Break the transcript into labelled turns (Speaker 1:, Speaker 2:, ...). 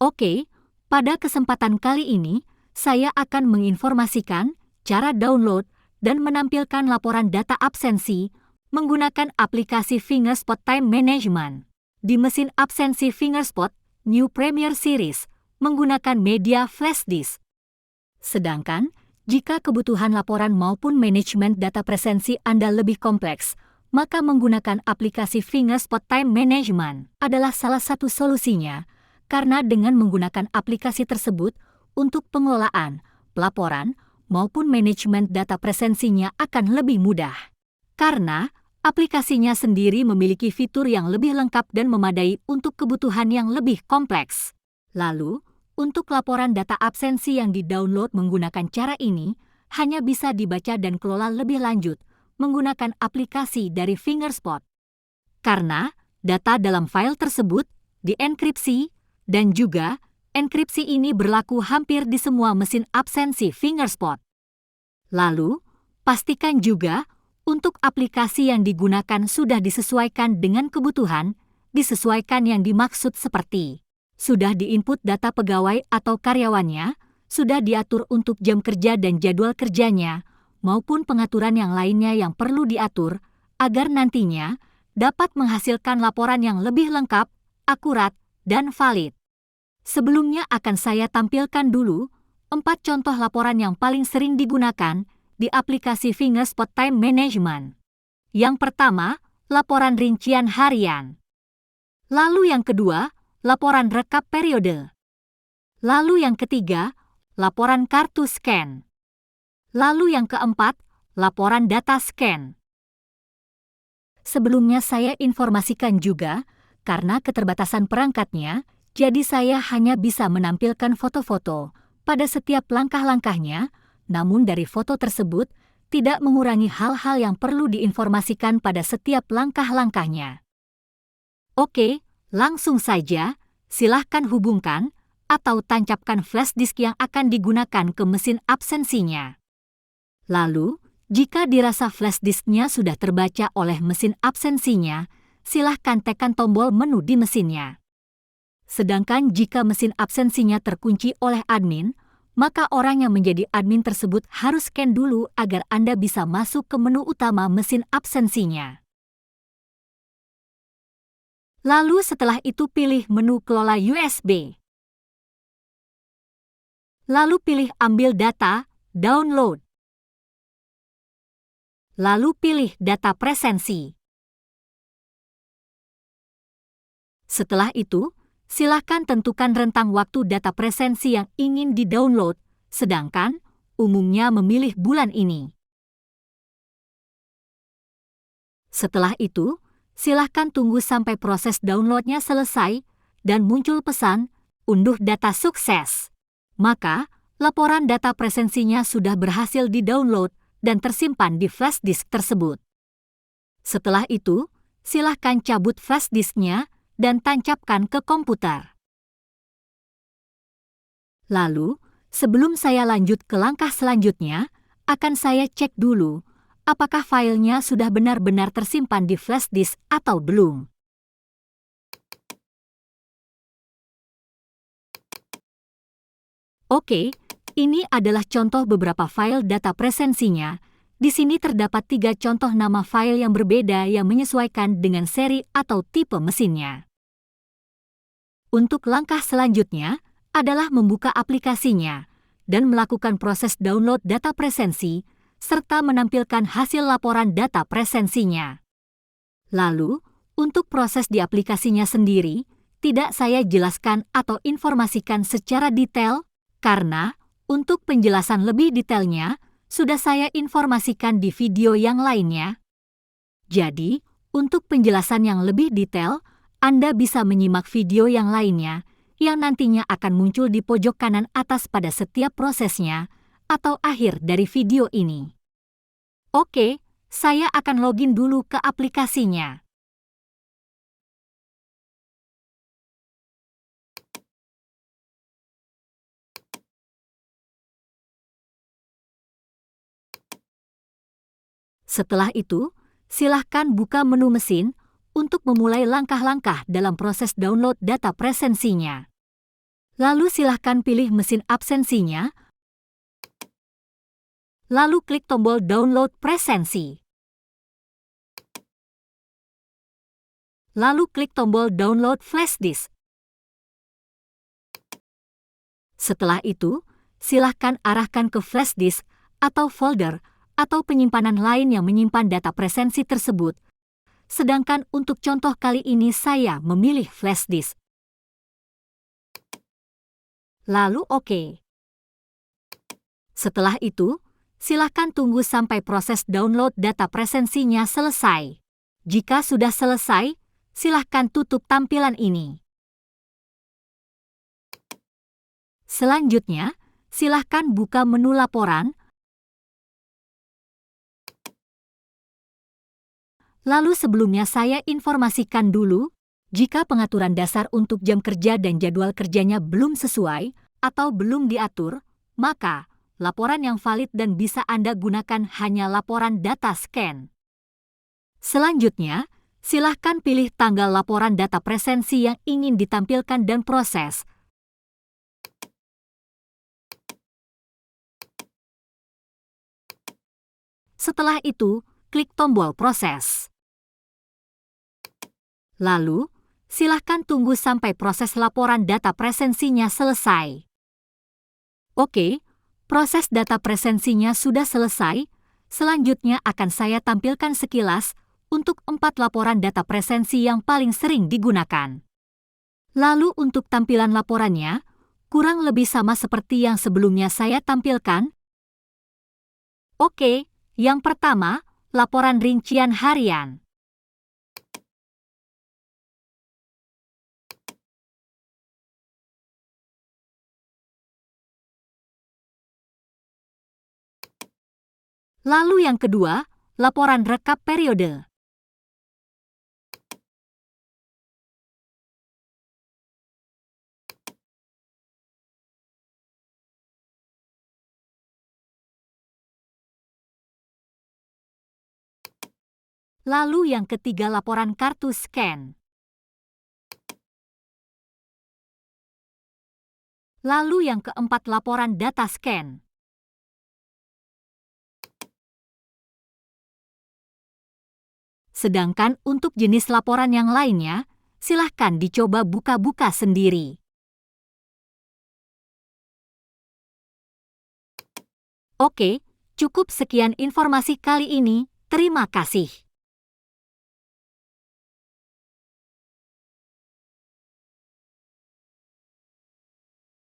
Speaker 1: Oke, pada kesempatan kali ini, saya akan menginformasikan cara download dan menampilkan laporan data absensi menggunakan aplikasi Fingerspot Time Management. Di mesin absensi Fingerspot, New Premier Series menggunakan media flash disk. Sedangkan, jika kebutuhan laporan maupun manajemen data presensi Anda lebih kompleks, maka menggunakan aplikasi Fingerspot Time Management adalah salah satu solusinya, karena dengan menggunakan aplikasi tersebut untuk pengelolaan, pelaporan, maupun manajemen data presensinya akan lebih mudah. Karena aplikasinya sendiri memiliki fitur yang lebih lengkap dan memadai untuk kebutuhan yang lebih kompleks. Lalu, untuk laporan data absensi yang di-download menggunakan cara ini, hanya bisa dibaca dan kelola lebih lanjut menggunakan aplikasi dari Fingerspot. Karena data dalam file tersebut dienkripsi dan juga enkripsi ini berlaku hampir di semua mesin absensi Fingerspot. Lalu, pastikan juga untuk aplikasi yang digunakan sudah disesuaikan dengan kebutuhan, disesuaikan yang dimaksud seperti sudah diinput data pegawai atau karyawannya, sudah diatur untuk jam kerja dan jadwal kerjanya, maupun pengaturan yang lainnya yang perlu diatur, agar nantinya dapat menghasilkan laporan yang lebih lengkap, akurat, dan valid. Sebelumnya akan saya tampilkan dulu 4 contoh laporan yang paling sering digunakan di aplikasi Fingerspot Time Management. Yang pertama, laporan rincian harian. Lalu yang kedua, laporan rekap periode. Lalu yang ketiga, laporan kartu scan. Lalu yang keempat, laporan data scan. Sebelumnya saya informasikan juga, karena keterbatasan perangkatnya, jadi saya hanya bisa menampilkan foto-foto pada setiap langkah-langkahnya, namun dari foto tersebut tidak mengurangi hal-hal yang perlu diinformasikan pada setiap langkah-langkahnya. Oke, langsung saja, silahkan hubungkan atau tancapkan flash disk yang akan digunakan ke mesin absensinya. Lalu, jika dirasa flash disknya sudah terbaca oleh mesin absensinya, silahkan tekan tombol menu di mesinnya. Sedangkan jika mesin absensinya terkunci oleh admin, maka orang yang menjadi admin tersebut harus scan dulu agar Anda bisa masuk ke menu utama mesin absensinya. Lalu setelah itu pilih menu kelola USB. Lalu pilih ambil data, download. Lalu pilih data presensi. Setelah itu, silakan tentukan rentang waktu data presensi yang ingin di-download, sedangkan umumnya memilih bulan ini. Setelah itu, silakan tunggu sampai proses downloadnya selesai dan muncul pesan, unduh data sukses. Maka, laporan data presensinya sudah berhasil di-download dan tersimpan di flash disk tersebut. Setelah itu, silakan cabut flash disknya dan tancapkan ke komputer. Lalu, sebelum saya lanjut ke langkah selanjutnya, akan saya cek dulu apakah filenya sudah benar-benar tersimpan di flash disk atau belum. Oke, ini adalah contoh beberapa file data presensinya. Di sini terdapat 3 contoh nama file yang berbeda yang menyesuaikan dengan seri atau tipe mesinnya. Untuk langkah selanjutnya adalah membuka aplikasinya dan melakukan proses download data presensi serta menampilkan hasil laporan data presensinya. Lalu, untuk proses di aplikasinya sendiri, tidak saya jelaskan atau informasikan secara detail karena untuk penjelasan lebih detailnya sudah saya informasikan di video yang lainnya. Jadi, untuk penjelasan yang lebih detail, Anda bisa menyimak video yang lainnya yang nantinya akan muncul di pojok kanan atas pada setiap prosesnya atau akhir dari video ini. Oke, saya akan login dulu ke aplikasinya. Setelah itu, silahkan buka menu mesin untuk memulai langkah-langkah dalam proses download data presensinya. Lalu silahkan pilih mesin absensinya, lalu klik tombol download presensi. Lalu klik tombol download flash disk. Setelah itu, silahkan arahkan ke flash disk atau folder atau penyimpanan lain yang menyimpan data presensi tersebut. Sedangkan untuk contoh kali ini saya memilih flash disk. Lalu oke. Setelah itu, silahkan tunggu sampai proses download data presensinya selesai. Jika sudah selesai, silahkan tutup tampilan ini. Selanjutnya, silahkan buka menu laporan, lalu sebelumnya saya informasikan dulu, jika pengaturan dasar untuk jam kerja dan jadwal kerjanya belum sesuai atau belum diatur, maka laporan yang valid dan bisa Anda gunakan hanya laporan data scan. Selanjutnya, silahkan pilih tanggal laporan data presensi yang ingin ditampilkan dan proses. Setelah itu, klik tombol proses. Lalu, silahkan tunggu sampai proses laporan data presensinya selesai. Oke, proses data presensinya sudah selesai. Selanjutnya akan saya tampilkan sekilas untuk 4 laporan data presensi yang paling sering digunakan. Lalu untuk tampilan laporannya, kurang lebih sama seperti yang sebelumnya saya tampilkan. Oke, yang pertama, laporan rincian harian. Lalu yang kedua, laporan rekap periode. Lalu yang ketiga, laporan kartu scan. Lalu yang keempat, laporan data scan. Sedangkan untuk jenis laporan yang lainnya, silahkan dicoba buka-buka sendiri. Oke, cukup sekian informasi kali ini. Terima kasih.